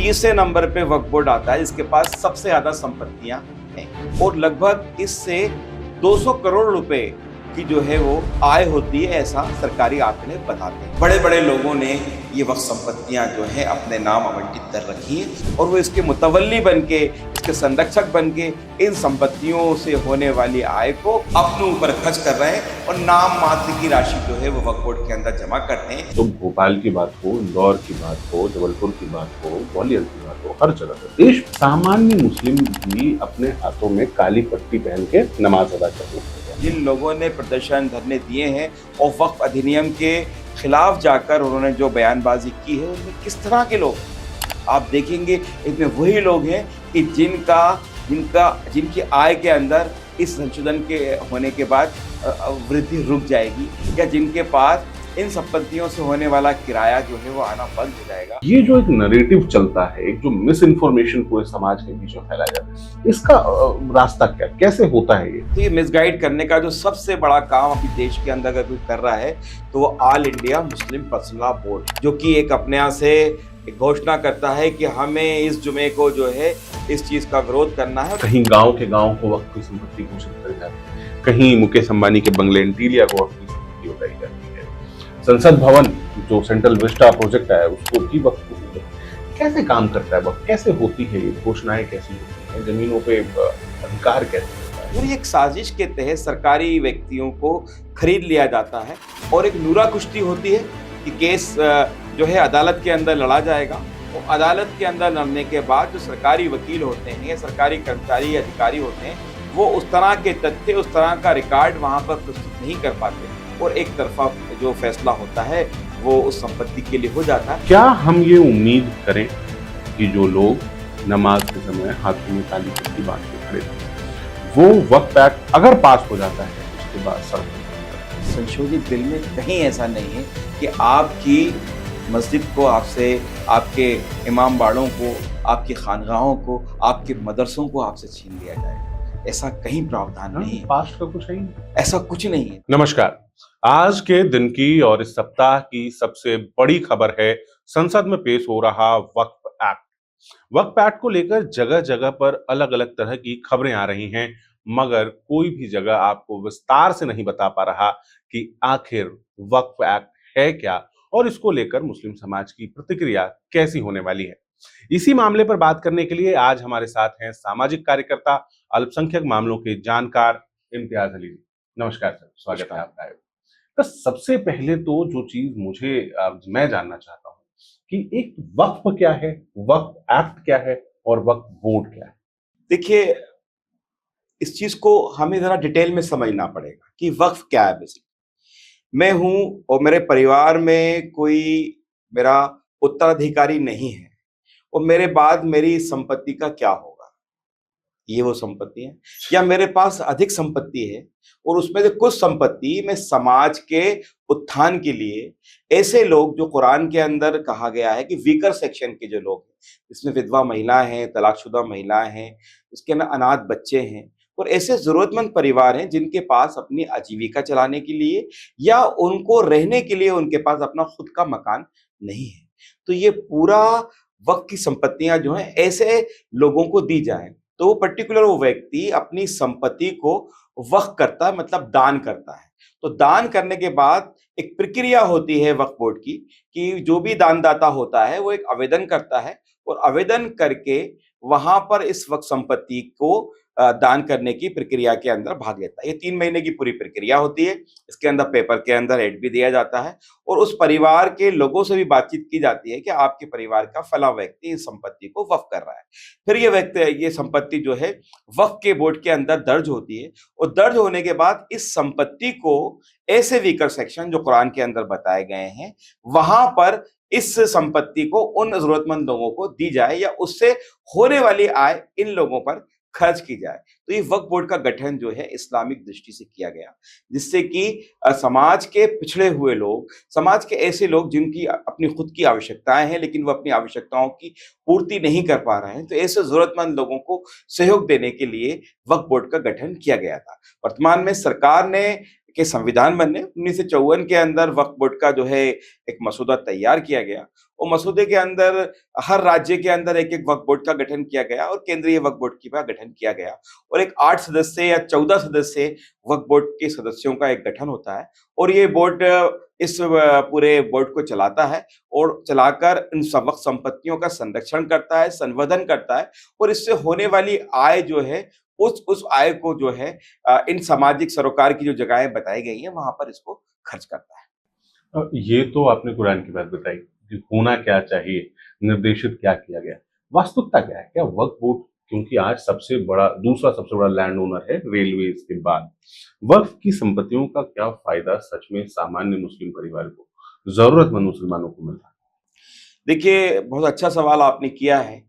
30वें number पे वक्फ board आता है जिसके पास सबसे ज्यादा संपत्तियां हैं और लगभग इससे 200 करोड़ रुपए की जो है वो आय होती है, ऐसा सरकारी आंकड़े बताते हैं। बड़े बड़े लोगों ने ये वक्फ संपत्तियां जो है अपने नाम आवंटित कर रखी हैं और वो इसके मुतवल्ली बन के, इसके संरक्षक बन के इन संपत्तियों से होने वाली आय को अपने ऊपर खर्च कर रहे हैं और नाम मात्र की राशि जो है वो वक्फ बोर्ड के अंदर जमा करते हैं। तो भोपाल की बात हो, इंदौर की बात हो, जबलपुर की बात हो, ग्वालियर की बात हो, हर जगह देश सामान्य मुस्लिम भी अपने हाथों में काली पट्टी पहन के नमाज अदा करते हैं। जिन लोगों ने प्रदर्शन धरने दिए हैं और वक्फ अधिनियम के खिलाफ जाकर उन्होंने जो बयानबाजी की है, उनमें किस तरह के लोग आप देखेंगे, इनमें वही लोग हैं कि जिनकी आय के अंदर इस संशोधन के होने के बाद वृद्धि रुक जाएगी या जिनके पास इन संपत्तियों से होने वाला किराया जो है वो आना बंद हो जाएगा। ये जो एक नैरेटिव चलता है, एक जो मिस इन्फॉर्मेशन पूरे समाज के बीच में फैलाया जाता है, इसका रास्ता क्या, कैसे होता है ये? तो ये मिसगाइड करने का जो सबसे बड़ा काम अभी देश के अंदर अगर कोई कर रहा है तो वो all India Muslim personal law board, जो कि एक अपने यहाँ से एक घोषणा करता है कि हमें इस जुमे को जो है इस चीज का विरोध करना है। कहीं गांव के गांव को वक्फ की संपत्ति घोषित करी जाती है, कहीं मुकेश अंबानी के बंगले इंटीरिया को वक्फ की संपत्ति बताई जाती है, संसद भवन जो सेंट्रल विस्टा प्रोजेक्ट है उसको भी वक्फ की। कैसे काम करता है वक्फ, कैसे होती है ये घोषणाएं, कैसी होती है, जमीनों पे अधिकार कैसे होता है? और एक साजिश के तहत सरकारी व्यक्तियों को खरीद लिया जाता है और एक नूरा कुश्ती होती है कि केस जो है अदालत के अंदर लड़ा जाएगा और अदालत के अंदर लड़ने के बाद जो सरकारी वकील होते हैं या सरकारी कर्मचारी या अधिकारी होते हैं वो उस तरह के तथ्य, उस तरह का रिकॉर्ड वहाँ पर प्रस्तुत नहीं कर पाते और एक तरफा जो फैसला होता है वो उस संपत्ति के लिए हो जाता है। क्या हम ये उम्मीद करें कि जो लोग नमाज के समय हाथों में काली पट्टी बांध के खड़े थे, वो वक्फ एक्ट अगर पास हो जाता है उसके बाद सड़क संशोधित बिल में कहीं ऐसा नहीं है कि आपकी मस्जिद को आपसे, आपके इमाम बाड़ों को, आपकी खानगाहों को, आपके मदरसों को आपसे छीन लिया जाएगा, ऐसा कहीं प्रावधान नहीं है। पास्ट का कुछ नहीं, ऐसा कुछ नहीं है। नमस्कार, आज के दिन की और इस सप्ताह की सबसे बड़ी खबर है संसद में पेश हो रहा वक्फ एक्ट। वक्फ एक्ट को लेकर जगह जगह पर अलग अलग तरह की खबरें आ रही हैं, मगर कोई भी जगह आपको विस्तार से नहीं बता पा रहा कि आखिर वक्फ एक्ट है क्या और इसको लेकर मुस्लिम समाज की प्रतिक्रिया कैसी होने वाली है। इसी मामले पर बात करने के लिए आज हमारे साथ हैं सामाजिक कार्यकर्ता, अल्पसंख्यक मामलों के जानकार इम्तियाज अली जी। नमस्कार सर, स्वागत है आपका। तो सबसे पहले तो जो चीज मैं जानना चाहता हूँ कि एक वक्फ क्या है, वक्फ एक्ट क्या है और वक्फ बोर्ड क्या है? देखिए, इस चीज को हमें जरा डिटेल में समझना पड़ेगा कि वक्फ क्या है। बेसिक मैं हूं और मेरे परिवार में कोई मेरा उत्तराधिकारी नहीं है और मेरे बाद मेरी संपत्ति का क्या होगा, ये वो संपत्ति है, या मेरे पास अधिक संपत्ति है और उसमें से कुछ संपत्ति में समाज के उत्थान के लिए ऐसे लोग जो कुरान के अंदर कहा गया है कि वीकर सेक्शन के जो लोग हैं, इसमें विधवा महिलाएं हैं, तलाकशुदा महिलाएं हैं, इसके अंदर अनाथ बच्चे हैं और ऐसे जरूरतमंद परिवार हैं जिनके पास अपनी आजीविका चलाने के लिए या उनको रहने के लिए उनके पास अपना खुद का मकान नहीं है, तो ये पूरा वक्फ की संपत्तियां जो हैं ऐसे लोगों को दी जाए तो वो पर्टिकुलर वो व्यक्ति अपनी संपत्ति को वक्फ करता है, मतलब दान करता है। तो दान करने के बाद एक प्रक्रिया होती है वक्फ बोर्ड की कि जो भी दानदाता होता है वो एक आवेदन करता है और आवेदन करके वहां पर इस वक्फ संपत्ति को दान करने की प्रक्रिया के अंदर भाग लेता है। ये 3 महीने की पूरी प्रक्रिया होती है। इसके अंदर पेपर के अंदर एड भी दिया जाता है और उस परिवार के लोगों से भी बातचीत की जाती है कि आपके परिवार का फला व्यक्ति इस संपत्ति को वक्फ कर रहा है। फिर ये संपत्ति जो है वक्फ के बोर्ड के अंदर दर्ज होती है और दर्ज होने के बाद इस संपत्ति को ऐसे वीकर सेक्शन जो कुरान के अंदर बताए गए हैं वहां पर इस संपत्ति को उन जरूरतमंद लोगों को दी जाए या उससे होने वाली आय इन लोगों पर खर्च की जाए। तो ये वक्फ बोर्ड का गठन जो है इस्लामिक दृष्टि से किया गया, जिससे कि समाज के पिछड़े हुए लोग, समाज के ऐसे लोग जिनकी अपनी खुद की आवश्यकताएं हैं लेकिन वो अपनी आवश्यकताओं की पूर्ति नहीं कर पा रहे हैं, तो ऐसे जरूरतमंद लोगों को सहयोग देने के लिए वक्फ बोर्ड का गठन किया गया था। वर्तमान में सरकार ने के संविधान बनने 1954 के अंदर वक्फ बोर्ड का जो है एक मसौदा तैयार किया गया। वो मसौदे के अंदर हर राज्य के अंदर एक एक वक्फ बोर्ड का गठन किया गया और केंद्रीय वक्फ बोर्ड का गठन किया गया और एक 8 सदस्य या 14 सदस्य वक्फ बोर्ड के सदस्यों का एक गठन होता है और ये बोर्ड इस पूरे बोर्ड को चलाता है और चलाकर इन वक्फ संपत्तियों का संरक्षण करता है, संवर्धन करता है और इससे होने वाली आय जो है उस आय को जो है इन सामाजिक सरोकार की जो जगहें बताई गई हैं वहां पर इसको खर्च करता है। ये तो आपने कुरान की बात बताई कि होना क्या चाहिए, निर्देशित क्या किया गया। वास्तविकता क्या है? क्या वक्फ बोर्ड, क्योंकि आज दूसरा सबसे बड़ा लैंड ओनर है रेलवेज के बाद, वक्फ की संपत्तियों का क्या फायदा सच में सामान्य मुस्लिम परिवार को, जरूरतमंद मुसलमानों को मिल रहा है? देखिए, बहुत अच्छा सवाल आपने किया है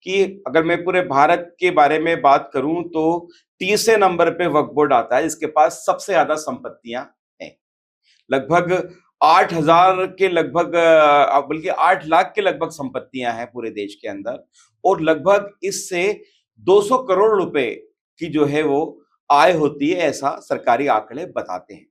कि अगर मैं पूरे भारत के बारे में बात करूं तो तीसरे नंबर पे वक्फ बोर्ड आता है जिसके पास सबसे ज्यादा संपत्तियां हैं। लगभग 8,000 के लगभग बल्कि 8 लाख के लगभग संपत्तियां हैं पूरे देश के अंदर और लगभग इससे 200 करोड़ रुपए की जो है वो आय होती है, ऐसा सरकारी आंकड़े बताते हैं।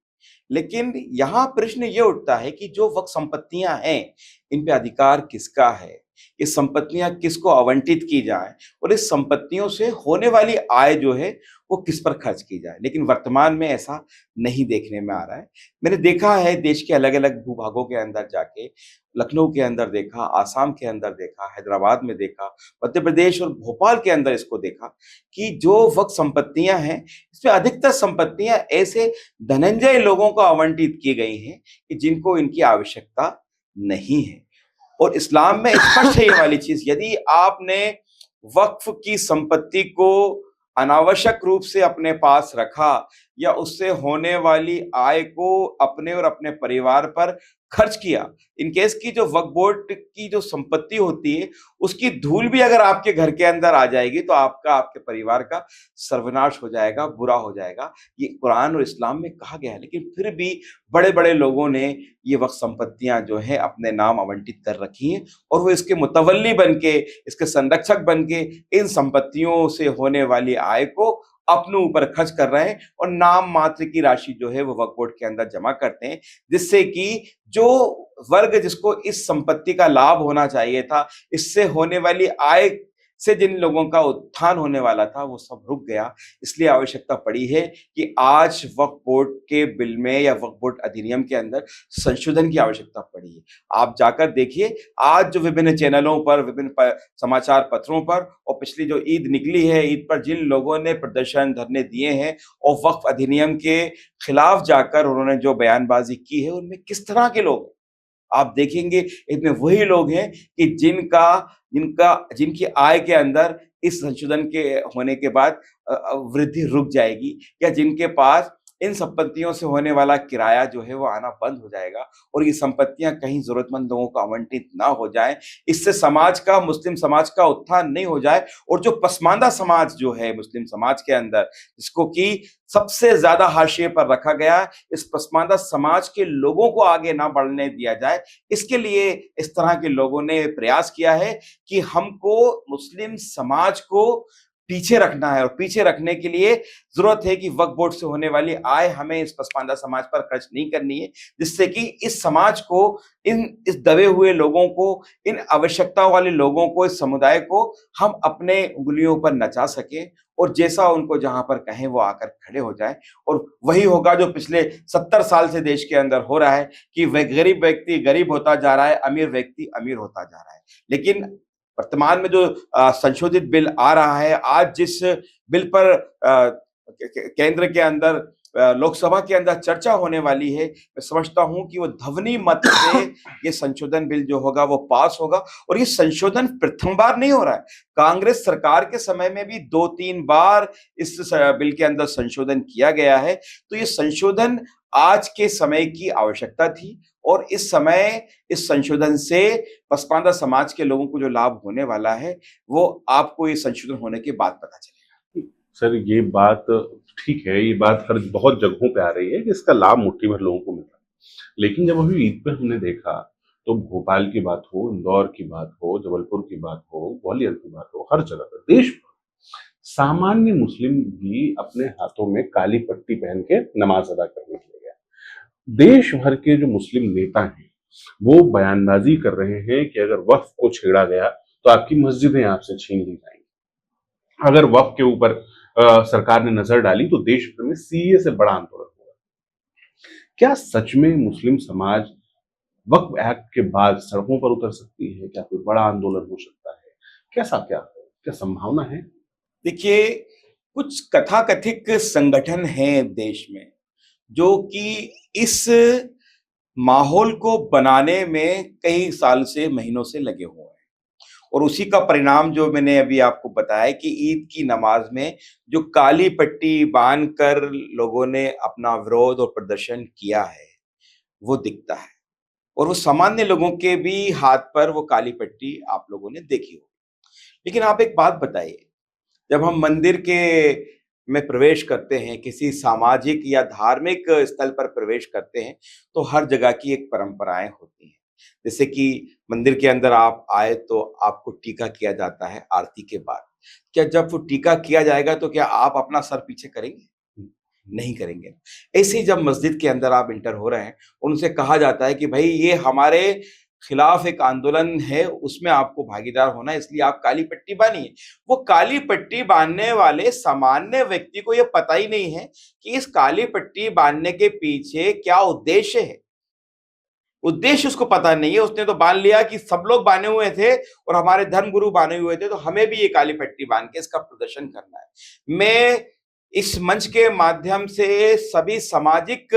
लेकिन यहाँ प्रश्न ये उठता है कि जो वक्फ संपत्तियां हैं इन पे अधिकार किसका है, ये संपत्तियां किसको आवंटित की जाए और इस संपत्तियों से होने वाली आय जो है वो किस पर खर्च की जाए। लेकिन वर्तमान में ऐसा नहीं देखने में आ रहा है। मैंने देखा है देश के अलग अलग भूभागों के अंदर जाके, लखनऊ के अंदर देखा, आसाम के अंदर देखा, हैदराबाद में देखा, मध्य प्रदेश और भोपाल के अंदर इसको देखा कि जो वक्फ संपत्तियां हैं इसमें अधिकतर संपत्तियां ऐसे धनंजय लोगों को आवंटित की गई हैं कि जिनको इनकी आवश्यकता नहीं है। और इस्लाम में स्पष्ट है ये वाली चीज, यदि आपने वक्फ की संपत्ति को अनावश्यक रूप से अपने पास रखा या उससे होने वाली आय को अपने और अपने परिवार पर खर्च किया, इन केस की जो वक्फ बोर्ड की जो संपत्ति होती है उसकी धूल भी अगर आपके घर के अंदर आ जाएगी तो आपका, आपके परिवार का सर्वनाश हो जाएगा, बुरा हो जाएगा। ये कुरान और इस्लाम में कहा गया है। लेकिन फिर भी बड़े बड़े लोगों ने ये वक्फ संपत्तियां जो है अपने नाम आवंटित कर रखी हैं और वो इसके मुतवल्ली बन के, इसके संरक्षक बन के इन संपत्तियों से होने वाली आय को अपने ऊपर खर्च कर रहे हैं और नाम मात्र की राशि जो है वो वक्फ बोर्ड के अंदर जमा करते हैं, जिससे कि जो वर्ग जिसको इस संपत्ति का लाभ होना चाहिए था, इससे होने वाली आय से जिन लोगों का उत्थान होने वाला था वो सब रुक गया। इसलिए आवश्यकता पड़ी है कि आज वक्फ बोर्ड के बिल में या वक्फ बोर्ड अधिनियम के अंदर संशोधन की आवश्यकता पड़ी है। आप जाकर देखिए, आज जो विभिन्न चैनलों पर, विभिन्न समाचार पत्रों पर और पिछली जो ईद निकली है, ईद पर जिन लोगों ने प्रदर्शन, धरने दिए हैं और वक्फ अधिनियम के खिलाफ जाकर उन्होंने जो बयानबाजी की है, उनमें किस तरह के लोग आप देखेंगे, इनमें वही लोग हैं कि जिनकी आय के अंदर इस संशोधन के होने के बाद वृद्धि रुक जाएगी या जिनके पास इन संपत्तियों से होने वाला किराया जो है वो आना बंद हो जाएगा और ये संपत्तियां कहीं जरूरतमंद लोगों को आवंटित ना हो जाए। इससे समाज का, मुस्लिम समाज का उत्थान नहीं हो जाए और जो पसमानदा समाज जो है मुस्लिम समाज के अंदर, जिसको कि सबसे ज्यादा हाशिए पर रखा गया, इस पसमानदा समाज के लोगों को आगे ना बढ़ने दिया जाए। इसके लिए इस तरह के लोगों ने प्रयास किया है कि हमको मुस्लिम समाज को पीछे रखना है और पीछे रखने के लिए जरूरत है कि वक्फ बोर्ड से होने वाली आय हमें इस पसमानदा समाज पर खर्च नहीं करनी है, जिससे कि इस समाज को, इस दबे हुए लोगों को, इन आवश्यकता वाले लोगों को, इस समुदाय को हम अपने उंगलियों पर नचा सकें और जैसा उनको जहां पर कहें वो आकर खड़े हो जाए। और वही होगा जो पिछले 70 साल से देश के अंदर हो रहा है कि वह गरीब व्यक्ति गरीब होता जा रहा है, अमीर व्यक्ति अमीर होता जा रहा है। लेकिन वर्तमान में जो संशोधित बिल आ रहा है, आज जिस बिल पर केंद्र के अंदर, लोकसभा के अंदर चर्चा होने वाली है, मैं समझता हूं कि वो ध्वनि मत से ये संशोधन बिल जो होगा वो पास होगा। और ये संशोधन प्रथम बार नहीं हो रहा है, कांग्रेस सरकार के समय में भी 2-3 बार इस बिल के अंदर संशोधन किया गया है। तो ये संशोधन आज के समय की आवश्यकता थी और इस समय इस संशोधन से पसमानदा समाज के लोगों को जो लाभ होने वाला है वो आपको ये संशोधन होने के बाद पता चलेगा। सर, ये बात ठीक है, ये बात हर बहुत जगहों पे आ रही है कि इसका लाभ मुट्ठी भर लोगों को मिल रहा है। लेकिन जब अभी ईद पे हमने देखा तो भोपाल की बात हो, इंदौर की बात हो, जबलपुर की बात हो, ग्वालियर की बात हो, हर जगह पर देश भर सामान्य मुस्लिम भी अपने हाथों में काली पट्टी पहन के नमाज अदा करने के लिए गया। देश भर के जो मुस्लिम नेता हैं वो बयानबाजी कर रहे हैं कि अगर वक्फ को छेड़ा गया तो आपकी मस्जिदें आपसे छीन ली जाएंगी। अगर वक्फ के ऊपर सरकार ने नजर डाली तो देश भर में सीए से बड़ा आंदोलन होगा। क्या सच में मुस्लिम समाज वक्फ एक्ट के बाद सड़कों पर उतर सकती है? क्या कोई बड़ा आंदोलन हो सकता है? कैसा क्या क्या संभावना है? देखिए, कुछ कथाकथित संगठन हैं देश में जो कि इस माहौल को बनाने में कई साल से, महीनों से लगे हुए हैं। और उसी का परिणाम जो मैंने अभी आपको बताया कि ईद की नमाज में जो काली पट्टी बांधकर लोगों ने अपना विरोध और प्रदर्शन किया है, वो दिखता है। और वो सामान्य लोगों के भी हाथ पर वो काली पट्टी आप लोगों ने देखी होगी। लेकिन आप एक बात बताइए, जब हम मंदिर के में प्रवेश करते हैं, किसी सामाजिक या धार्मिक स्थल पर प्रवेश करते हैं, तो हर जगह की एक परंपराएं होती हैं। जैसे कि मंदिर के अंदर आप आए तो आपको टीका किया जाता है आरती के बाद। क्या जब वो टीका किया जाएगा तो क्या आप अपना सर पीछे करेंगे? नहीं करेंगे। ऐसे ही जब मस्जिद के अंदर आप इंटर हो रहे हैं, उनसे कहा जाता है कि भाई ये हमारे खिलाफ एक आंदोलन है, उसमें आपको भागीदार होना है, इसलिए आप काली पट्टी बांधिए। वो काली पट्टी बांधने वाले सामान्य व्यक्ति को ये पता ही नहीं है कि इस काली पट्टी बांधने के पीछे क्या उद्देश्य है। उद्देश्य उसको पता नहीं है। उसने तो बांध लिया कि सब लोग बांधे हुए थे और हमारे धर्मगुरु बांधे हुए थे, तो हमें भी ये काली पट्टी बांध के इसका प्रदर्शन करना है। मैं इस मंच के माध्यम से सभी सामाजिक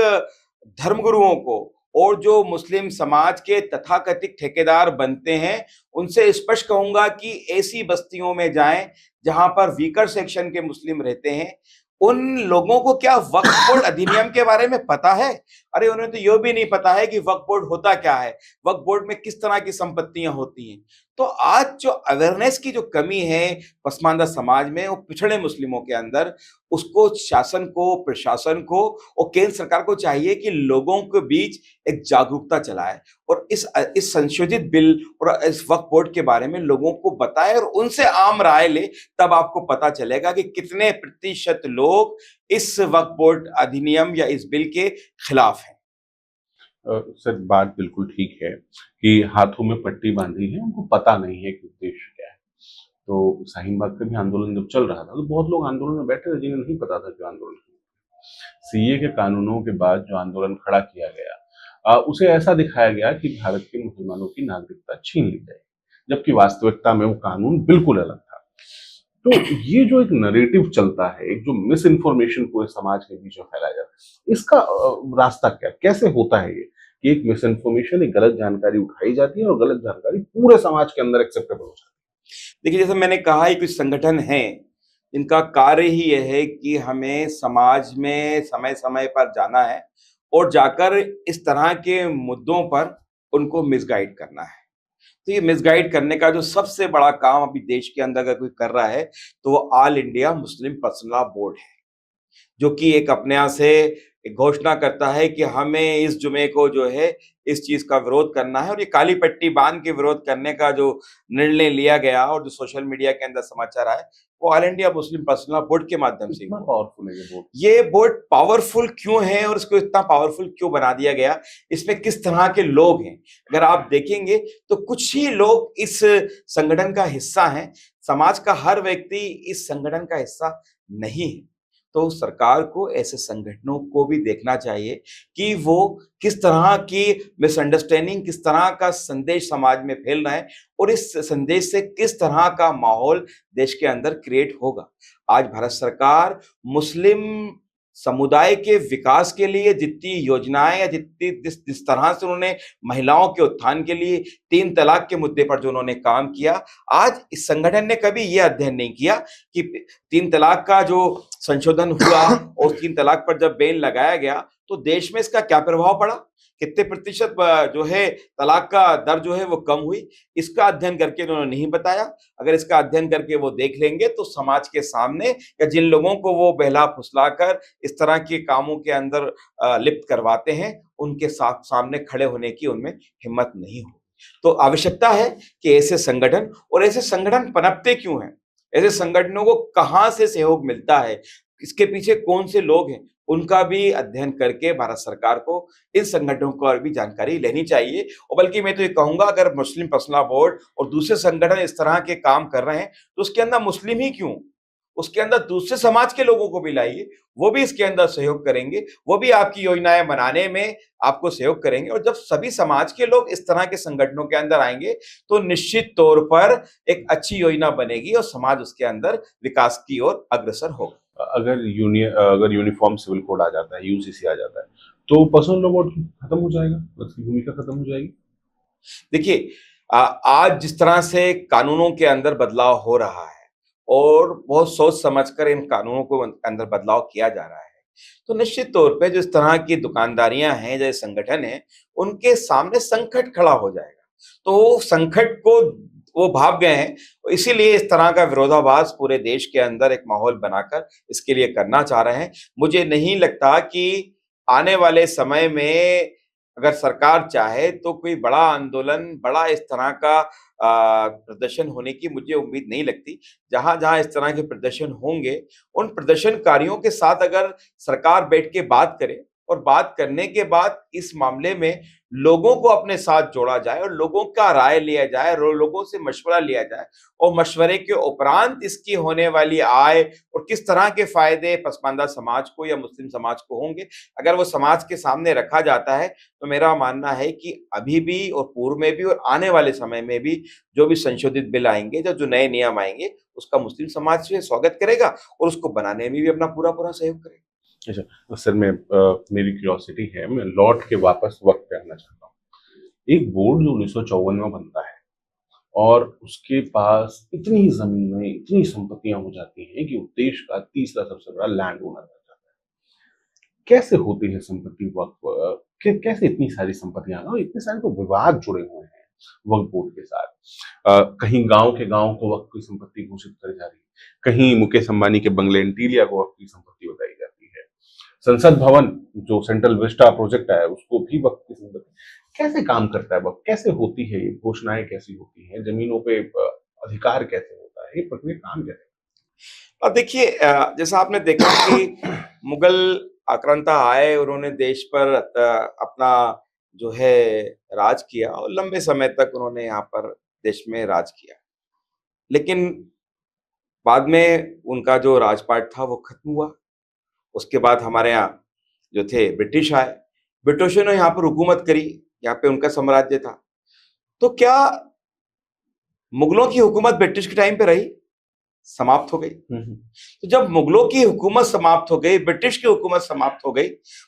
धर्मगुरुओं को और जो मुस्लिम समाज के तथाकथित ठेकेदार बनते हैं, उनसे स्पष्ट कहूंगा कि ऐसी बस्तियों में जाएं जहां पर वीकर सेक्शन के मुस्लिम रहते हैं। उन लोगों को क्या वक्फ बोर्ड अधिनियम के बारे में पता है? अरे उन्हें तो यह भी नहीं पता है कि वक्फ बोर्ड होता क्या है, वक्फ बोर्ड में किस तरह की संपत्तियां होती हैं। तो आज जो अवेयरनेस की जो कमी है पसमानदा समाज में, वो पिछड़े मुस्लिमों के अंदर, उसको शासन को, प्रशासन को और केंद्र सरकार को चाहिए कि लोगों के बीच एक जागरूकता चलाए और इस संशोधित बिल और इस वक्फ बोर्ड के बारे में लोगों को बताए और उनसे आम राय ले। तब आपको पता चलेगा कि कितने प्रतिशत लोग इस वक्फ बोर्ड अधिनियम या इस बिल के खिलाफ हैं। सर, बात बिल्कुल ठीक है कि हाथों में पट्टी बांधी है, उनको पता नहीं है कि उद्देश्य क्या है। तो शाहीन बाग का भी आंदोलन जब चल रहा था तो बहुत लोग आंदोलन में बैठे थे जिन्हें नहीं पता था कि आंदोलन सीए के कानूनों के बाद जो आंदोलन खड़ा किया गया, उसे ऐसा दिखाया गया कि भारत के मुसलमानों की नागरिकता छीन ली जाए, जबकि वास्तविकता में वो कानून बिल्कुल अलग था। तो ये जो एक नरेटिव चलता है, एक जो मिस इन्फॉर्मेशन पूरे समाज के बीच में फैलाया जाता है, इसका रास्ता क्या, कैसे होता है ये कि एक मिस इन्फॉर्मेशन, एक गलत जानकारी उठाई जाती है और गलत जानकारी पूरे समाज के अंदर एक्सेप्टेबल हो जाती है? देखिए, जैसे मैंने कहा, कुछ संगठन हैं जिनका कार्य ही यह है कि हमें समाज में समय समय पर जाना है और जाकर इस तरह के मुद्दों पर उनको मिसगाइड करना है। तो ये मिसगाइड करने का जो सबसे बड़ा काम अभी देश के अंदर अगर कोई कर रहा है तो वो all India Muslim personal law board है, जो कि एक अपने यहाँ से एक घोषणा करता है कि हमें इस जुमे को जो है इस चीज का विरोध करना है। और ये काली पट्टी बांध के विरोध करने का जो निर्णय लिया गया और जो सोशल मीडिया के अंदर समाचार आए, वो all India Muslim personal law board के माध्यम से। पावरफुल है ये बोर्ड। ये बोर्ड पावरफुल क्यों है और इसको इतना पावरफुल क्यों बना दिया गया, इसमें किस तरह के लोग हैं, अगर आप देखेंगे तो कुछ ही लोग इस संगठन का हिस्सा हैं। समाज का हर व्यक्ति इस संगठन का हिस्सा नहीं है। तो सरकार को ऐसे संगठनों को भी देखना चाहिए कि वो किस तरह की मिसअंडरस्टैंडिंग, किस तरह का संदेश समाज में फैल रहा है और इस संदेश से किस तरह का माहौल देश के अंदर क्रिएट होगा। आज भारत सरकार मुस्लिम समुदाय के विकास के लिए जितनी योजनाएं या जितनी जिस तरह से उन्होंने महिलाओं के उत्थान के लिए 3 तलाक के मुद्दे पर जो उन्होंने काम किया, आज इस संगठन ने कभी यह अध्ययन नहीं किया कि 3 तलाक का जो संशोधन हुआ और 3 तलाक पर जब बैन लगाया गया तो देश में इसका क्या प्रभाव पड़ा, कितने प्रतिशत जो है तलाक का दर जो है वो कम हुई, इसका अध्ययन करके उन्होंने नहीं बताया। अगर इसका अध्ययन करके वो देख लेंगे तो समाज के सामने या जिन लोगों को वो बहला फुसलाकर इस तरह के कामों के अंदर लिप्त करवाते हैं, उनके सामने खड़े होने की उनमें हिम्मत नहीं हो। तो आवश्यकता है कि ऐसे संगठन, और ऐसे संगठन पनपते क्यों हैं, ऐसे संगठनों को कहां से सहयोग मिलता है, इसके पीछे कौन से लोग हैं, उनका भी अध्ययन करके भारत सरकार को इन संगठनों को और भी जानकारी लेनी चाहिए। और बल्कि मैं तो ये कहूंगा, अगर मुस्लिम पर्सनल बोर्ड और दूसरे संगठन इस तरह के काम कर रहे हैं तो उसके अंदर मुस्लिम ही क्यों, उसके अंदर दूसरे समाज के लोगों को भी लाइए, वो भी इसके अंदर सहयोग करेंगे, वो भी आपकी योजनाएं बनाने में आपको सहयोग करेंगे। और जब सभी समाज के लोग इस तरह के संगठनों के अंदर आएंगे तो निश्चित तौर पर एक अच्छी योजना बनेगी और समाज उसके अंदर विकास की ओर अग्रसर होगा। अगर यूनिफॉर्म सिविल कोड आ जाता है, यूसीसी आ जाता है, तो पर्सनल लॉ बोर्ड खत्म हो जाएगा, उसकी भूमिका खत्म हो जाएगी। देखिए, आज जिस तरह से कानूनों के अंदर बदलाव हो रहा है और बहुत सोच समझकर इन कानूनों को अंदर बदलाव किया जा रहा है, तो निश्चित तौर पे जिस तरह की दुकानदारियां हैं, जैसे संगठन है, उनके सामने संकट खड़ा हो जाएगा। तो वो संकट को वो भाग गए हैं, इसीलिए इस तरह का विरोधाभास पूरे देश के अंदर एक माहौल बनाकर इसके लिए करना चाह रहे हैं। मुझे नहीं लगता कि आने वाले समय में अगर सरकार चाहे तो कोई बड़ा आंदोलन, बड़ा इस तरह का प्रदर्शन होने की मुझे उम्मीद नहीं लगती। जहां-जहां इस तरह के प्रदर्शन होंगे, उन प्रदर्शनकारियों के साथ अगर सरकार बैठ के बात करे और बात करने के बाद इस मामले में लोगों को अपने साथ जोड़ा जाए और लोगों का राय लिया जाए, लोगों से मशवरा लिया जाए और मशवरे के उपरांत इसकी होने वाली आय और किस तरह के फायदे पसमानदा समाज को या मुस्लिम समाज को होंगे, अगर वो समाज के सामने रखा जाता है, तो मेरा मानना है कि अभी भी और पूर्व में भी और आने वाले समय में भी जो भी संशोधित बिल आएंगे, जो नए नियम आएंगे, उसका मुस्लिम समाज से स्वागत करेगा और उसको बनाने में भी अपना पूरा सहयोग करेगा। अच्छा सर, मेरी क्यूरियोसिटी है, मैं लौट के वापस वक्त पे आना चाहता हूँ। एक बोर्ड जो 1954 में बनता है और उसके पास इतनी जमीनें, इतनी संपत्तियां हो जाती हैं कि वो देश का तीसरा सबसे बड़ा लैंड ओनर बन जाता है। कैसे होती है संपत्ति वक्फ, कैसे इतनी सारी संपत्तियां और इतने सारे तो विवाद जुड़े हुए हैं वक्फ बोर्ड के साथ। कहीं गांव के गांव को वक्फ की संपत्ति घोषित करी जा रही है, कहीं मुकेश अंबानी के बंगले इंटीरिया को वक्फ की संपत्ति बताई जाती है, संसद भवन जो सेंट्रल विस्टा प्रोजेक्ट है उसको भी वक्फ की संपत्ति। कैसे काम करता है वक्फ, कैसे होती है ये घोषणाएं, कैसी होती हैं, जमीनों पे अधिकार कैसे होता है, ये प्रक्रिया काम कैसे? अब देखिए, जैसा आपने देखा कि मुगल आक्रांता आए, उन्होंने देश पर अपना जो है राज किया और लंबे समय तक उन्होंने यहाँ पर देश में राज किया। लेकिन बाद में उनका जो राजपाट था वो खत्म हुआ। उसके बाद हमारे यहाँ जो थे ब्रिटिश आए, ब्रिटिशों ने यहाँ पर हुकूमत करी, यहाँ पे उनका साम्राज्य था। तो क्या मुगलों की हुकूमत ब्रिटिश के टाइम पे रही? समाप्त हो गई। तो जब मुगलों की हुकूमत समाप्त हो गई, ब्रिटिश की हुकूमत समाप्त हो गई,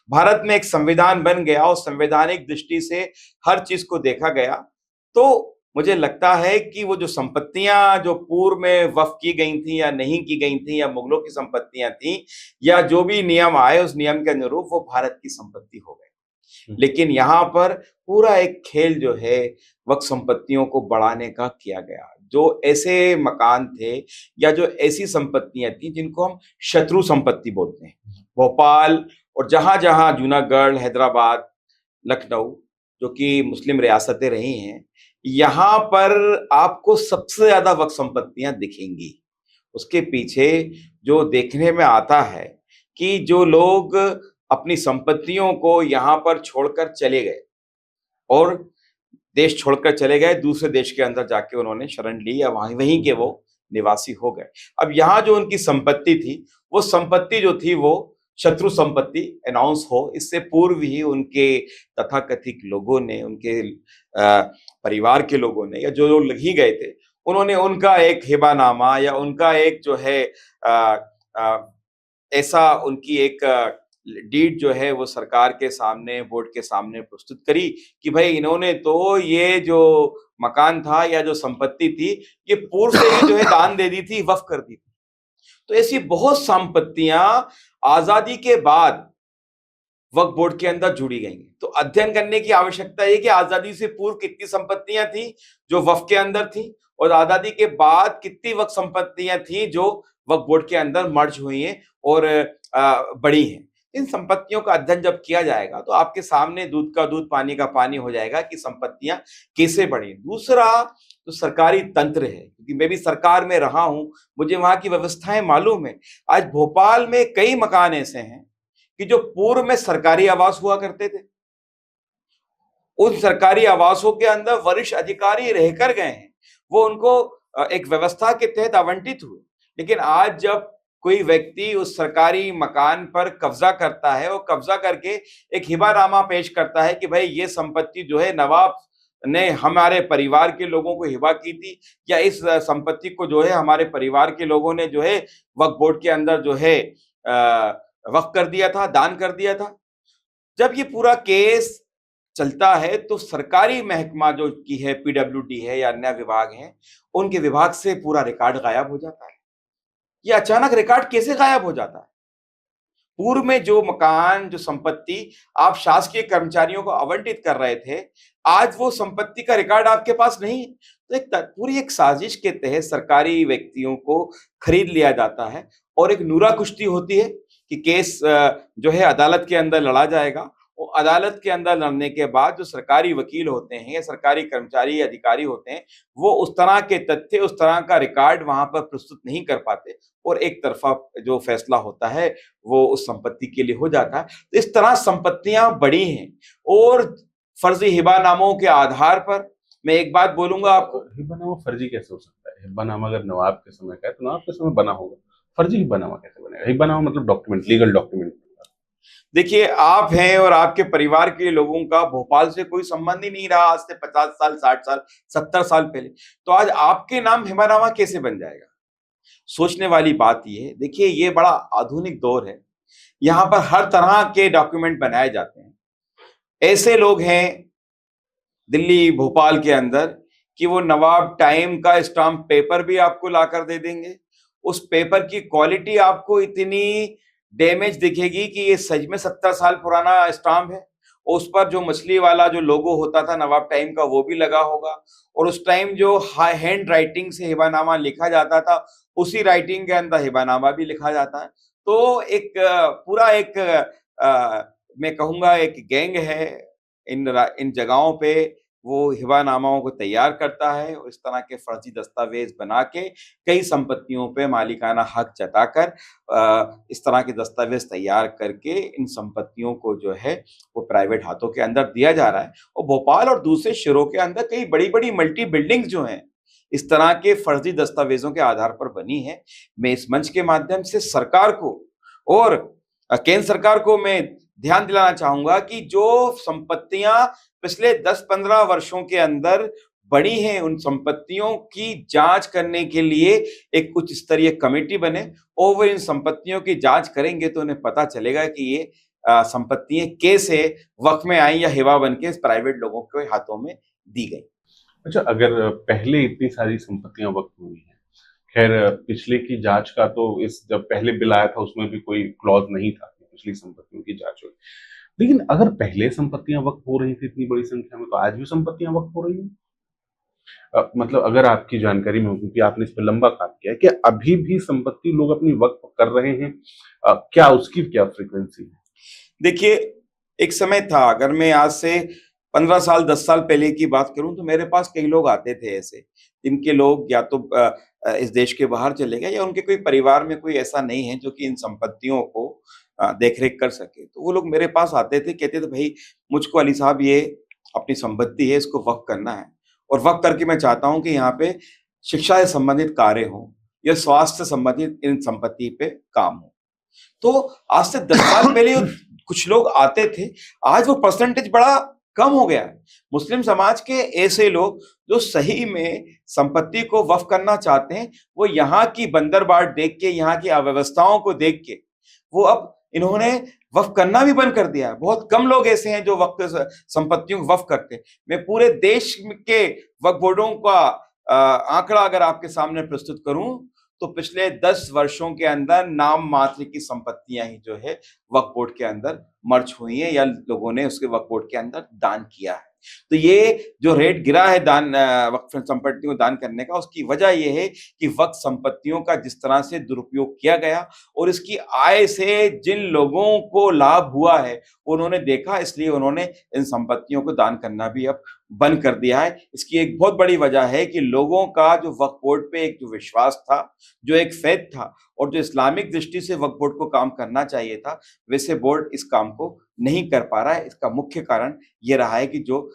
भारत में एक संविधान बन गया और संवैधानिक दृष्टि से हर चीज को देखा गया, तो मुझे लगता है कि वो जो संपत्तियां जो पूर्व में वक्फ की गई थी या नहीं की गई थी, या मुगलों की संपत्तियां थी, या जो भी नियम आए उस नियम के अनुरूप वो भारत की संपत्ति हो गई। लेकिन यहाँ पर पूरा एक खेल जो है वक्फ संपत्तियों को बढ़ाने का किया गया। जो ऐसे मकान थे या जो ऐसी संपत्तियां थी जिनको हम शत्रु संपत्ति बोलते हैं, भोपाल और जहां जहां जूनागढ़, हैदराबाद, लखनऊ, जो कि मुस्लिम रियासतें रही हैं, यहाँ पर आपको सबसे ज्यादा वक्फ संपत्तियां दिखेंगी। उसके पीछे जो देखने में आता है कि जो लोग अपनी संपत्तियों को यहाँ पर छोड़कर चले गए और देश छोड़कर चले गए, दूसरे देश के अंदर जाके उन्होंने शरण ली या वहीं के वो निवासी हो गए। अब यहाँ जो उनकी संपत्ति थी, वो संपत्ति जो थी वो शत्रु संपत्ति अनाउंस हो, इससे पूर्व ही उनके तथाकथित लोगों ने, उनके परिवार के लोगों ने या जो लोग लगी गए थे, उन्होंने उनका एक हिबानामा या उनका एक जो है ऐसा उनकी एक डीड जो है वो सरकार के सामने, बोर्ड के सामने प्रस्तुत करी कि भाई इन्होंने तो ये जो मकान था या जो संपत्ति थी, ये पूर्व से ही जो है दान दे दी थी, वक्फ कर दी थी। तो ऐसी बहुत संपत्तियां आजादी के बाद वक्फ बोर्ड के अंदर जुड़ी गई। तो अध्ययन करने की आवश्यकता है कि आजादी से पूर्व कितनी संपत्तियां थी जो वक्फ के अंदर थी और आजादी के बाद कितनी वक्फ संपत्तियां थी जो वक्फ बोर्ड के अंदर मर्ज हुई हैं और बढ़ी हैं। इन संपत्तियों का अध्ययन जब किया जाएगा तो आपके सामने दूध का दूध, पानी का पानी हो जाएगा कि संपत्तियां कैसे बढ़ी। दूसरा तो सरकारी तंत्र है, क्योंकि मैं भी सरकार में रहा हूं, मुझे वहां की व्यवस्थाएं मालूम है। आज भोपाल में कई मकान ऐसे हैं कि जो पूर्व में सरकारी आवास हुआ करते थे, उन सरकारी आवासों के अंदर वरिष्ठ अधिकारी रहकर गए हैं, वो उनको एक व्यवस्था के तहत आवंटित हुए। लेकिन आज जब कोई व्यक्ति उस सरकारी मकान पर कब्जा करता है और कब्जा करके एक हिबानामा पेश करता है कि भाई ये संपत्ति जो है नवाब ने हमारे परिवार के लोगों को हिबा की थी, या इस संपत्ति को जो है हमारे परिवार के लोगों ने जो है वक्फ बोर्ड के अंदर जो है वक्फ कर दिया था, दान कर दिया था। जब ये पूरा केस चलता है तो सरकारी महकमा जो की है, पीडब्ल्यूडी है या अन्य विभाग हैं, उनके विभाग से पूरा रिकॉर्ड गायब हो जाता है। ये अचानक रिकॉर्ड कैसे गायब हो जाता है? पूर्व में जो मकान, जो संपत्ति आप शासकीय कर्मचारियों को आवंटित कर रहे थे, आज वो संपत्ति का रिकॉर्ड आपके पास नहीं है। तो पूरी एक साजिश के तहत सरकारी व्यक्तियों को खरीद लिया जाता है और एक नूरा कुश्ती होती है कि केस जो है अदालत के अंदर लड़ा जाएगा। वो अदालत के अंदर लड़ने के बाद जो सरकारी वकील होते हैं या सरकारी कर्मचारी अधिकारी होते हैं, वो उस तरह के तथ्य, उस तरह का रिकॉर्ड वहां पर प्रस्तुत नहीं कर पाते और एक तरफा जो फैसला होता है वो उस संपत्ति के लिए हो जाता है। तो इस तरह संपत्तियां बढ़ी हैं और फर्जी हिबानामों के आधार पर मैं एक बात बोलूंगा आपको। हिब्बानामा फर्जी कैसे हो सकता है? हिब्बानामा अगर नवाब के समय का है तो नवाब के समय बना होगा, फर्जी हिब्बानामा कैसे बनेगा? हिब्बानामा मतलब डॉक्यूमेंट, लीगल डॉक्यूमेंट। देखिए, आप हैं और आपके परिवार के लोगों का भोपाल से कोई संबंध ही नहीं रहा आज से 50 साल, 60 साल, 70 साल पहले। तो आज आपके नाम हिब्बानामा कैसे बन जाएगा? सोचने वाली बात ये है। देखिए, ये बड़ा आधुनिक दौर है, यहाँ पर हर तरह के डॉक्यूमेंट बनाए जाते हैं। ऐसे लोग हैं दिल्ली, भोपाल के अंदर कि वो नवाब टाइम का स्टाम्प पेपर भी आपको लाकर दे देंगे। उस पेपर की क्वालिटी आपको इतनी डैमेज दिखेगी कि ये सच में 70 साल पुराना स्टाम्प है। उस पर जो मछली वाला जो लोगो होता था नवाब टाइम का, वो भी लगा होगा और उस टाइम जो हैंड राइटिंग से हिबानामा लिखा जाता था, उसी राइटिंग के अंदर हिबानामा भी लिखा जाता है। तो एक पूरा एक मैं कहूँगा एक गैंग है इन जगहों पे, वो हिबानामाओं को तैयार करता है और इस तरह के फर्जी दस्तावेज बना के कई संपत्तियों पे मालिकाना हक जताकर इस तरह के दस्तावेज तैयार करके इन संपत्तियों को जो है वो प्राइवेट हाथों के अंदर दिया जा रहा है। और भोपाल और दूसरे शहरों के अंदर कई बड़ी-बड़ी मल्टी बिल्डिंग्स जो हैं, इस तरह के फर्जी दस्तावेजों के आधार पर बनी है। मैं इस मंच के माध्यम से सरकार को और केंद्र सरकार को मैं ध्यान दिलाना चाहूंगा कि जो संपत्तियां पिछले 10-15 वर्षों के अंदर बड़ी हैं, उन संपत्तियों की जांच करने के लिए एक उच्च स्तरीय कमेटी बने और वो इन संपत्तियों की जांच करेंगे तो उन्हें पता चलेगा कि ये संपत्तियां कैसे वक्फ में आई या हिबा बन के प्राइवेट लोगों के हाथों में दी गई। अच्छा, अगर पहले इतनी सारी संपत्तियां वक्त हुई हैं, खैर पिछले की जांच का तो इस जब पहले बिल आया था उसमें भी कोई क्लॉज नहीं था कि पिछली संपत्तियों की जांच हुई, लेकिन अगर पहले संपत्तियां वक्त हो रही थी इतनी बड़ी संख्या में, तो आज भी संपत्तियां वक्त हो रही हैं? मतलब अगर आपकी जानकारी में हो, क्योंकि आपने इस पर लंबा काम किया है, कि अभी भी संपत्ति लोग अपनी वक्फ कर रहे हैं, क्या उसकी क्या फ्रीक्वेंसी है? देखिए, एक समय था, अगर मैं आज से 15 साल 10 साल पहले की बात करूं तो मेरे पास कई लोग आते थे ऐसे, जिनके लोग या तो इस देश के बाहर चले गए या उनके कोई परिवार में कोई ऐसा नहीं है जो कि इन संपत्तियों को देख-रेख कर सके। तो वो लोग मेरे पास आते थे, कहते थे भाई मुझको अली साहब ये अपनी संपत्ति है, इसको वक्फ करना है और वक्फ करके मैं चाहता हूँ कि यहाँ पे शिक्षा से संबंधित कार्य हों या स्वास्थ्य से संबंधित इन संपत्ति पे काम हो। तो आज से 10 साल पहले कुछ लोग आते थे, आज वो परसेंटेज बड़ा कम हो गया है। मुस्लिम समाज के ऐसे लोग जो सही में संपत्ति को वक्फ करना चाहते हैं, वो यहाँ की बंदरबाट देख के, यहाँ की अव्यवस्थाओं को देख के, वो अब इन्होंने वक्फ करना भी बंद कर दिया है। बहुत कम लोग ऐसे हैं जो वक्फ संपत्तियों को वक्फ करते हैं। मैं पूरे देश के वक्फ बोर्डों का आंकड़ा अगर आपके सामने प्रस्तुत करूं तो पिछले 10 वर्षों के अंदर नाम मात्र की संपत्तियां ही जो है वक्फ बोर्ड के अंदर मर्ज हुई हैं या लोगों ने उसके वक्फ बोर्ड के अंदर दान किया है। तो ये जो रेट गिरा है दान वक्फ संपत्तियों को दान करने का, उसकी वजह ये है कि वक्फ संपत्तियों का जिस तरह से दुरुपयोग किया गया और इसकी आय से जिन लोगों को लाभ हुआ है उन्होंने देखा, इसलिए उन्होंने इन संपत्तियों को दान करना भी अब बंद कर दिया है। इसकी एक बहुत बड़ी वजह है कि लोगों का जो वक्फ बोर्ड पे एक जो विश्वास था, जो एक फेथ था और जो इस्लामिक दृष्टि से वक्फ बोर्ड को काम करना चाहिए था, वैसे बोर्ड इस काम को नहीं कर पा रहा है। इसका मुख्य कारण ये रहा है कि जो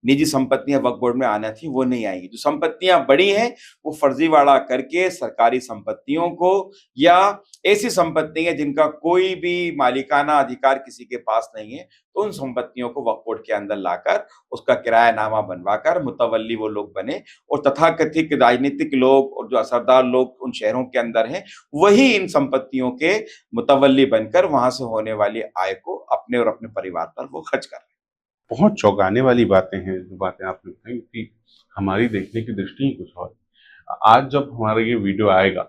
निजी संपत्तियां वक्फ बोर्ड में आना थी वो नहीं आएंगी। जो संपत्तियां बड़ी हैं वो फर्जीवाड़ा करके सरकारी संपत्तियों को या ऐसी संपत्तियां जिनका कोई भी मालिकाना अधिकार किसी के पास नहीं है, तो उन संपत्तियों को वक्फ बोर्ड के अंदर लाकर उसका किरायानामा बनवाकर मुतवल्ली वो लोग बने और तथाकथित राजनीतिक लोग और जो असरदार लोग उन शहरों के अंदर हैं वही इन संपत्तियों के मुतवल्ली बनकर वहां से होने वाली आय को अपने और अपने परिवार पर वो खर्च कर रहे हैं। बहुत चौंकाने वाली बातें हैं जो बातें आपने बताई कि हमारी देखने की दृष्टि ही कुछ और है। आज जब हमारा ये वीडियो आएगा,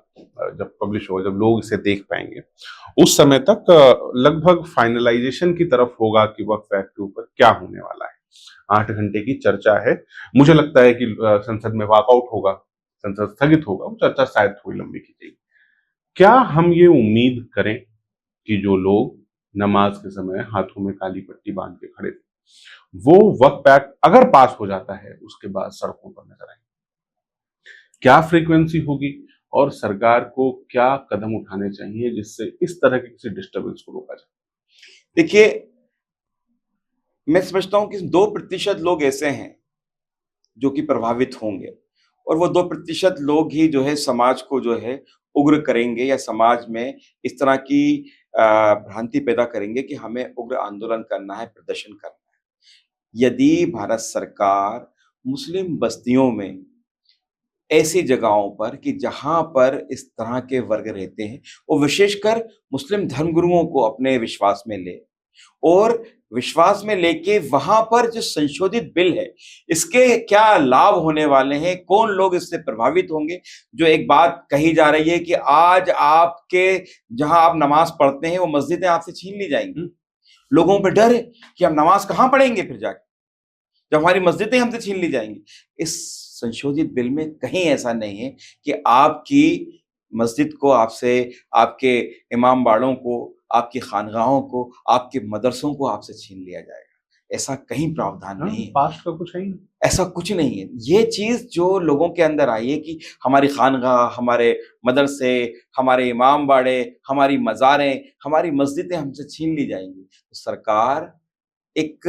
जब पब्लिश होगा, जब लोग इसे देख पाएंगे, उस समय तक लगभग फाइनलाइजेशन की तरफ होगा कि वक्फ एक्ट के ऊपर क्या होने वाला है। 8 घंटे की चर्चा है। मुझे लगता है कि संसद में वॉकआउट होगा, संसद स्थगित होगा, वो चर्चा शायद थोड़ी लंबी खींचेगी। क्या हम ये उम्मीद करें कि जो लोग नमाज के समय हाथों में काली पट्टी बांध के खड़े थे, वो वक्फ एक्ट अगर पास हो जाता है उसके बाद सड़कों पर नजर आएंगे? क्या फ्रीक्वेंसी होगी और सरकार को क्या कदम उठाने चाहिए जिससे इस तरह के किसी डिस्टर्बेंस को रोका जाए? देखिए, मैं समझता हूं कि 2% लोग ऐसे हैं जो कि प्रभावित होंगे और वो 2% लोग ही जो है समाज को जो है उग्र करेंगे या समाज में इस तरह की भ्रांति पैदा करेंगे कि हमें उग्र आंदोलन करना है, प्रदर्शन करना है। यदि भारत सरकार मुस्लिम बस्तियों में ऐसी जगहों पर कि जहां पर इस तरह के वर्ग रहते हैं और विशेषकर मुस्लिम धर्मगुरुओं को अपने विश्वास में ले और विश्वास में लेके वहां पर जो संशोधित बिल है इसके क्या लाभ होने वाले हैं, कौन लोग इससे प्रभावित होंगे। जो एक बात कही जा रही है कि आज आपके जहां आप नमाज पढ़ते हैं वो मस्जिदें आपसे छीन ली जाएंगी। लोगों पर डर है कि हम नमाज कहां पढ़ेंगे फिर जाके जब हमारी मस्जिदें हमसे छीन ली जाएंगी। इस संशोधित बिल में कहीं ऐसा नहीं है कि आपकी मस्जिद को आपसे, आपके इमाम बाड़ों को, आपकी खानगाहों को, आपके मदरसों को आपसे छीन लिया जाएगा। ऐसा कहीं प्रावधान नहीं है। पास्ट का कुछ है ही, ऐसा कुछ नहीं है। ये चीज जो लोगों के अंदर आई है कि हमारी खानगाह, हमारे मदरसे, हमारे इमाम बाड़े, हमारी मज़ारें, हमारी मस्जिदें हमसे छीन ली जाएंगी। तो सरकार एक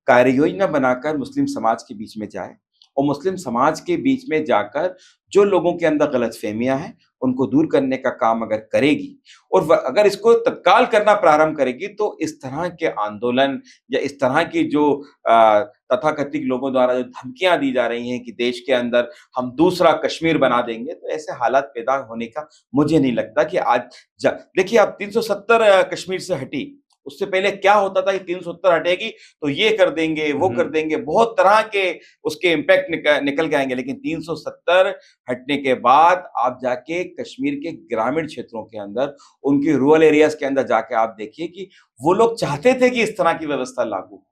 कार्य योजना बनाकर मुस्लिम समाज के बीच में जाए और मुस्लिम समाज के बीच में जाकर जो लोगों के अंदर गलतफहमियां हैं उनको दूर करने का काम अगर करेगी और अगर इसको तत्काल करना प्रारंभ करेगी तो इस तरह के आंदोलन या इस तरह की जो तथाकथित लोगों द्वारा जो धमकियां दी जा रही हैं कि देश के अंदर हम दूसरा कश्मीर बना देंगे, तो ऐसे हालात पैदा होने का मुझे नहीं लगता कि आज देखिए आप 370 कश्मीर से हटी, उससे पहले क्या होता था कि 370 हटेगी तो ये कर देंगे, वो कर देंगे, बहुत तरह के उसके इम्पैक्ट निकल के आएंगे। लेकिन 370 हटने के बाद आप जाके कश्मीर के ग्रामीण क्षेत्रों के अंदर, उनके रूरल एरियाज के अंदर जाके आप देखिए कि वो लोग चाहते थे कि इस तरह की व्यवस्था लागू हो।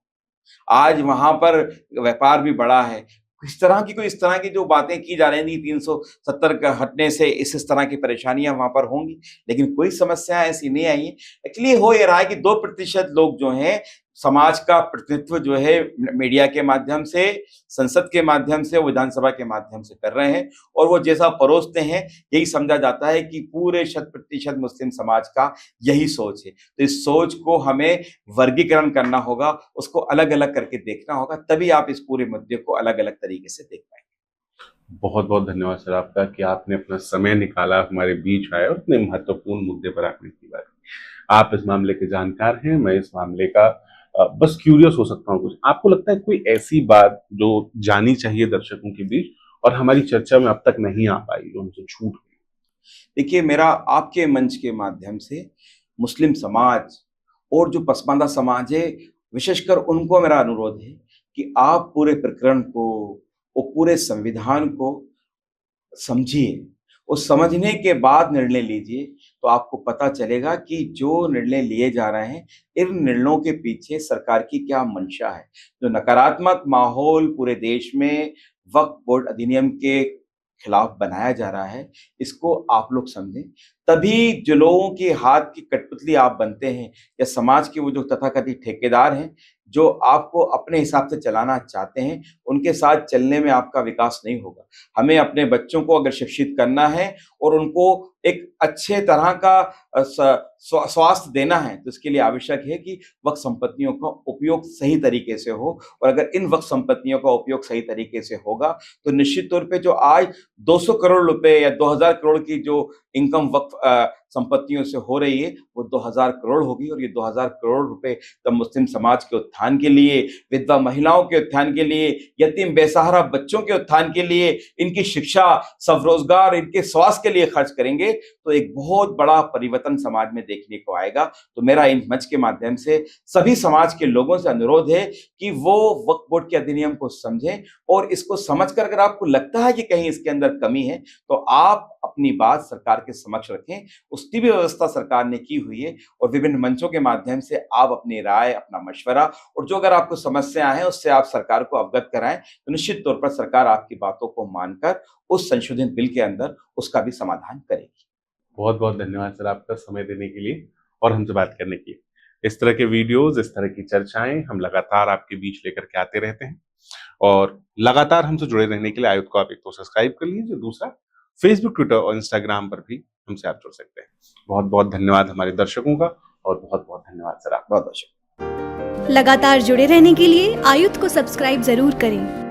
आज वहां पर व्यापार भी बढ़ा है। इस तरह की जो बातें की जा रही थी 370 का हटने से इस तरह की परेशानियां वहां पर होंगी, लेकिन कोई समस्या ऐसी नहीं आई है। एक्चुअली हो ये रहा है कि 2% लोग जो हैं समाज का प्रतिनिधित्व जो है मीडिया के माध्यम से, संसद के माध्यम से, विधानसभा के माध्यम से कर रहे हैं और वो जैसा परोसते हैं यही समझा जाता है कि पूरे 100% मुस्लिम समाज का यही सोच है। तो इस सोच को हमें वर्गीकरण करना होगा, उसको अलग अलग करके देखना होगा, तभी आप इस पूरे मुद्दे को अलग अलग तरीके से देख पाएंगे। बहुत बहुत धन्यवाद सर आपका कि आपने अपना समय निकाला, हमारे बीच आए और इतने महत्वपूर्ण मुद्दे पर आपने की बात की। आप इस मामले के जानकार हैं, मैं इस मामले का बस क्यूरियस हो सकता हूँ। कुछ आपको लगता है कोई ऐसी बात जो जानी चाहिए दर्शकों के बीच और हमारी चर्चा में अब तक नहीं आ पाई, जो हमसे छूट गई? देखिए, मेरा आपके मंच के माध्यम से मुस्लिम समाज और जो पसमानदा समाज है, विशेषकर उनको मेरा अनुरोध है कि आप पूरे प्रकरण को और पूरे संविधान को समझिए वो समझने के बाद निर्णय लीजिए, तो आपको पता चलेगा कि जो निर्णय लिए जा रहे हैं, इन निर्णयों के पीछे सरकार की क्या मंशा है। जो नकारात्मक माहौल पूरे देश में वक्फ बोर्ड अधिनियम के खिलाफ बनाया जा रहा है, इसको आप लोग समझें। तभी जो लोगों के हाथ की कठपुतली आप बनते हैं या समाज के वो जो तथाकथित ठेकेदार हैं, जो आपको अपने हिसाब से चलाना चाहते हैं, उनके साथ चलने में आपका विकास नहीं होगा। हमें अपने बच्चों को अगर शिक्षित करना है और उनको एक अच्छे तरह का स्वास्थ्य देना है, तो इसके लिए आवश्यक है कि वक्फ संपत्तियों का उपयोग सही तरीके से हो। और अगर इन वक्फ संपत्तियों का उपयोग सही तरीके से होगा, तो निश्चित तौर पे जो आज 200 करोड़ रुपए या 2000 करोड़ की जो इनकम वक्फ संपत्तियों से हो रही है, वो 2000 करोड़ होगी। और ये 2000 करोड़ रुपए तब मुस्लिम समाज के उत्थान के लिए, विधवा महिलाओं के उत्थान के लिए, यतीम बेसहारा बच्चों के उत्थान के लिए, इनकी शिक्षा, स्वरोजगार, इनके स्वास्थ्य के लिए खर्च करेंगे, तो एक बहुत बड़ा परिवर्तन समाज में देखने को आएगा। तो मेरा इन मंच के माध्यम से सभी समाज के लोगों से अनुरोध है कि वो वक्फ बोर्ड के अधिनियम को समझें, और इसको समझकर अगर आपको लगता है कि कहीं इसके अंदर कमी है, तो आप अपनी बात सरकार के समक्ष रखें। उसकी भी व्यवस्था सरकार ने की हुई है, और विभिन्न मंचों के माध्यम से आप अपनी राय, अपना मशवरा, और जो अगर आपको समस्या है उससे आप सरकार को अवगत कराएं, तो निश्चित तौर पर सरकार आपकी बातों को मानकर उस संशोधित बिल के अंदर उसका भी समाधान करेगी। बहुत बहुत धन्यवाद सर आपका समय देने के लिए और हमसे बात करने के लिए। इस तरह के वीडियोस, इस तरह की चर्चाएं हम लगातार आपके बीच लेकर के आते रहते हैं, और लगातार हमसे जुड़े रहने के लिए आयुध को आप एक तो सब्सक्राइब कर लीजिए, दूसरा फेसबुक, ट्विटर और इंस्टाग्राम पर भी हमसे आप जुड़ सकते हैं। बहुत बहुत धन्यवाद हमारे दर्शकों का, और बहुत बहुत धन्यवाद सर आपका। बहुत बहुत शुक्रिया। लगातार जुड़े रहने के लिए आयुध को सब्सक्राइब जरूर करें।